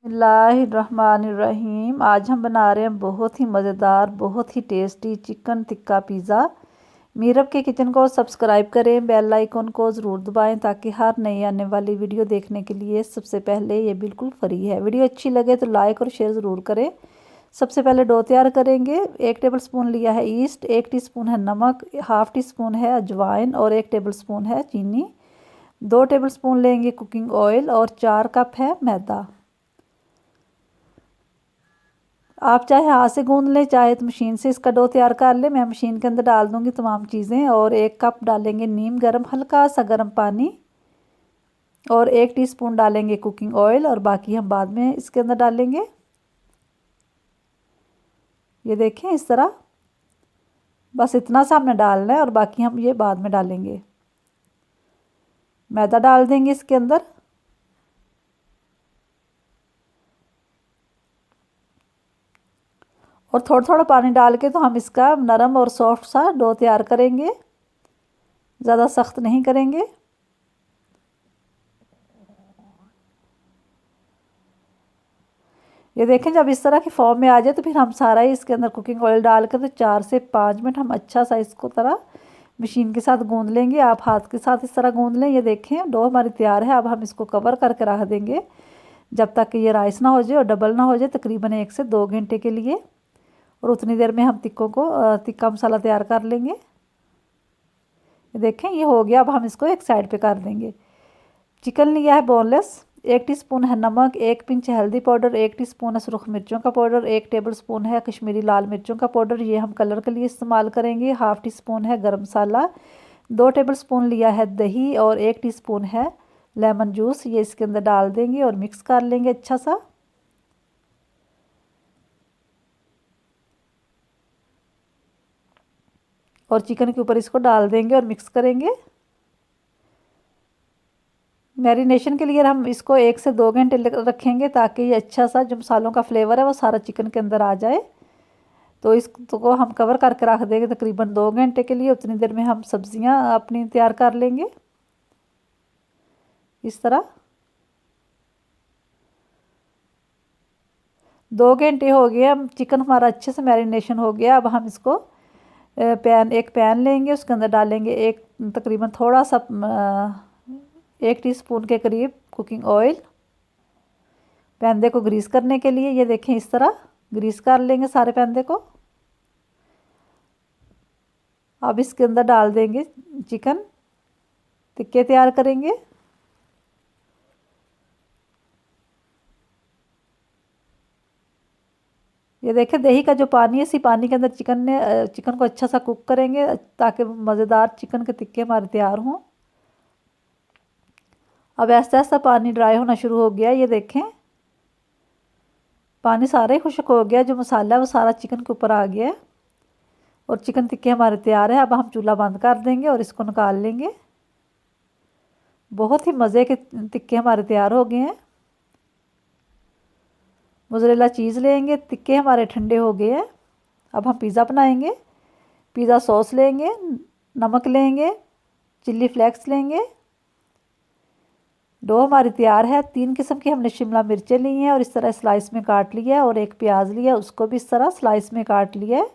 बिस्मिल्लाहिर्रहमानिर्रहीम। आज हम बना रहे हैं बहुत ही मज़ेदार, बहुत ही tasty chicken tikka pizza. Meerab के किचन को सब्सक्राइब करें, बेल आइकन को ज़रूर दबाएं ताकि हर नई आने वाली वीडियो देखने के लिए सबसे पहले ये बिल्कुल फ्री है। वीडियो अच्छी लगे तो लाइक और शेयर ज़रूर करें। सबसे पहले डो तैयार करेंगे। 1 टेबल स्पून लिया है ईस्ट, 1 टीस्पून है नमक, हाफ़ टी स्पून है अजवाइन और 1 टेबल स्पून है चीनी। 2 टेबल स्पून लेंगे कुकिंग ऑयल और 4 कप है मैदा। आप चाहे हाथ से गूंद लें, चाहे तो मशीन से इसका डो तैयार कर लें। मैं मशीन के अंदर डाल दूंगी तमाम चीज़ें। और 1 कप डालेंगे नीम गर्म, हल्का सा गर्म पानी और 1 टीस्पून डालेंगे कुकिंग ऑयल और बाकी हम बाद में इसके अंदर डालेंगे। ये देखें इस तरह, बस इतना सा हमने डालना है और बाकी हम ये बाद में डालेंगे। मैदा डाल देंगे इसके अंदर और थोड़ा थोड़ा पानी डाल के तो हम इसका नरम और सॉफ्ट सा डो तैयार करेंगे, ज़्यादा सख्त नहीं करेंगे। ये देखें जब इस तरह की फॉर्म में आ जाए तो फिर हम सारा ही इसके अंदर कुकिंग ऑयल डाल कर तो 4 से 5 मिनट हम अच्छा सा इसको तरह मशीन के साथ गूंद लेंगे। आप हाथ के साथ इस तरह गूंद लें। ये देखें डो हमारी तैयार है। अब हम इसको कवर करके रख देंगे जब तक कि ये राइस ना हो जाए और डबल ना हो जाए, तकरीबन 1 से 2 घंटे के लिए। और उतनी देर में हम टिक्का मसाला तैयार कर लेंगे। ये देखें ये हो गया। अब हम इसको एक साइड पे कर देंगे। चिकन लिया है बोनलेस, 1 टीस्पून है नमक, 1 पिंच है हल्दी पाउडर, 1 टीस्पून है सुरख मिर्चों का पाउडर, 1 टेबल स्पून है कश्मीरी लाल मिर्चों का पाउडर, ये हम कलर के लिए इस्तेमाल करेंगे। हाफ़ टी स्पून है गरम मसाला, 2 टेबल स्पून लिया है दही और 1 टीस्पून है लेमन जूस। ये इसके अंदर डाल देंगे और मिक्स कर लेंगे अच्छा सा। और चिकन के ऊपर इसको डाल देंगे और मिक्स करेंगे। मैरिनेशन के लिए हम इसको 1 से 2 घंटे रखेंगे ताकि ये अच्छा सा जो मसालों का फ्लेवर है वो सारा चिकन के अंदर आ जाए। तो इसको हम कवर करके रख देंगे तकरीबन 2 घंटे के लिए। उतनी देर में हम सब्जियां अपनी तैयार कर लेंगे इस तरह। 2 घंटे हो गए, हम चिकन हमारा अच्छे से मैरिनेशन हो गया। अब हम इसको एक पैन लेंगे, उसके अंदर डालेंगे एक तकरीबन थोड़ा सा 1 टीस्पून के करीब कुकिंग ऑयल, पैंदे को ग्रीस करने के लिए। ये देखें इस तरह ग्रीस कर लेंगे सारे पैंदे को। अब इसके अंदर डाल देंगे चिकन, टिक्के तैयार करेंगे। ये देखें दही का जो पानी है, इसी पानी के अंदर चिकन को अच्छा सा कुक करेंगे ताकि मज़ेदार चिकन के टिक्के हमारे तैयार हों। अब ऐसा ऐसा पानी ड्राई होना शुरू हो गया। ये देखें पानी सारा ही खुश्क हो गया, जो मसाला है वो सारा चिकन के ऊपर आ गया है और चिकन टिक्के हमारे तैयार है। अब हम चूल्हा बंद कर देंगे और इसको निकाल लेंगे। बहुत ही मज़े के टिक्के हमारे तैयार हो गए हैं। मोज़रेला चीज़ लेंगे, टिक्के हमारे ठंडे हो गए हैं। अब हम पिज़्ज़ा बनाएंगे। पिज़्ज़ा सॉस लेंगे, नमक लेंगे, चिल्ली फ्लेक्स लेंगे। डो हमारी तैयार है। 3 किस्म की हमने शिमला मिर्चें ली हैं और इस तरह स्लाइस में काट लिया है। और 1 प्याज लिया, उसको भी इस तरह स्लाइस में काट लिया है।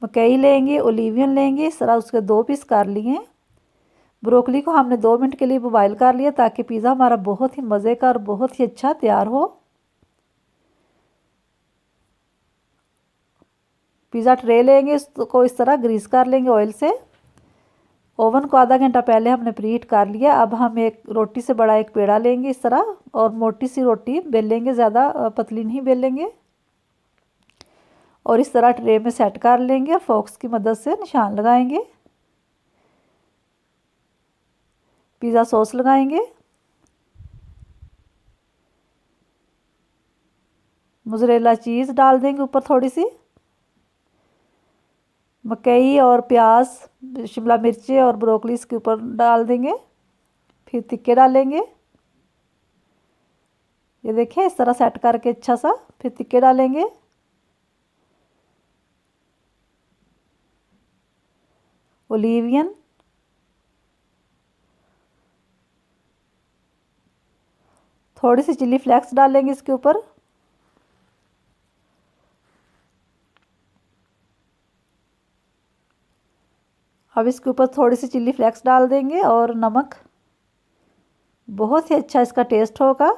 मकई लेंगे, ओलिवियन लेंगे, इस तरह उसके 2 पीस कर लिए। ब्रोकली को हमने 2 मिनट के लिए बॉयल कर लिया ताकि पिज़्ज़ा हमारा बहुत ही मज़े का और बहुत ही अच्छा तैयार हो। पिज़्ज़ा ट्रे लेंगे, इसको इस तरह ग्रीस कर लेंगे ऑयल से। ओवन को आधा घंटा पहले हमने प्रीहीट कर लिया। अब हम एक रोटी से बड़ा एक पेड़ा लेंगे इस तरह और मोटी सी रोटी बेलेंगे, ज़्यादा पतली नहीं बेलेंगे। और इस तरह ट्रे में सेट कर लेंगे और फोक्स की मदद से निशान लगाएंगे। पिज़्ज़ा सॉस लगाएंगे, मोज़रेला चीज़ डाल देंगे ऊपर थोड़ी सी, मकई और प्याज, शिमला मिर्ची और ब्रोकली इसके ऊपर डाल देंगे। फिर टिक्के डालेंगे। ये देखिए इस तरह सेट करके अच्छा सा फिर टिक्के डालेंगे। ओलिवियन, थोड़ी सी चिल्ली फ्लेक्स डालेंगे इसके ऊपर। अब इसके ऊपर थोड़ी सी चिल्ली फ्लेक्स डाल देंगे और नमक। बहुत ही अच्छा इसका टेस्ट होगा।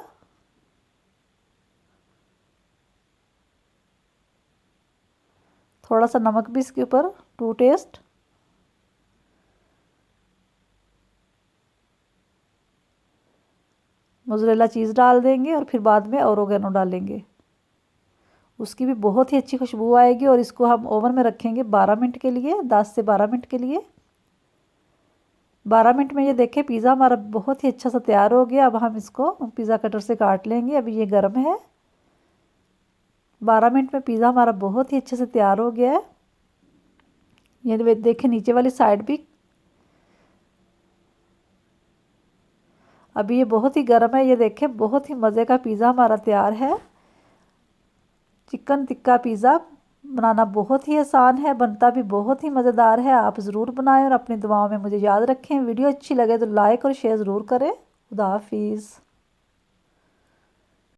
थोड़ा सा नमक भी इसके ऊपर टू टेस्ट। मोज़रेला चीज़ डाल देंगे और फिर बाद में ओरिगेनो डालेंगे। उसकी भी बहुत ही अच्छी खुशबू आएगी। और इसको हम ओवन में रखेंगे 12 मिनट के लिए, 10 से 12 मिनट के लिए। 12 मिनट में ये देखें पिज़्ज़ा हमारा बहुत ही अच्छा सा तैयार हो गया। अब हम इसको पिज़्ज़ा कटर से काट लेंगे। अभी ये गर्म है। 12 मिनट में पिज़्ज़ा हमारा बहुत ही अच्छे से तैयार हो गया है। ये देखें नीचे वाली साइड भी। अभी ये बहुत ही गर्म है। ये देखें बहुत ही मज़े का पिज़्ज़ा हमारा तैयार है। चिकन टिक्का पिज़्ज़ा बनाना बहुत ही आसान है, बनता भी बहुत ही मज़ेदार है। आप ज़रूर बनाएं और अपनी दुआओं में मुझे याद रखें। वीडियो अच्छी लगे तो लाइक और शेयर ज़रूर करें। खुदा हाफिज़।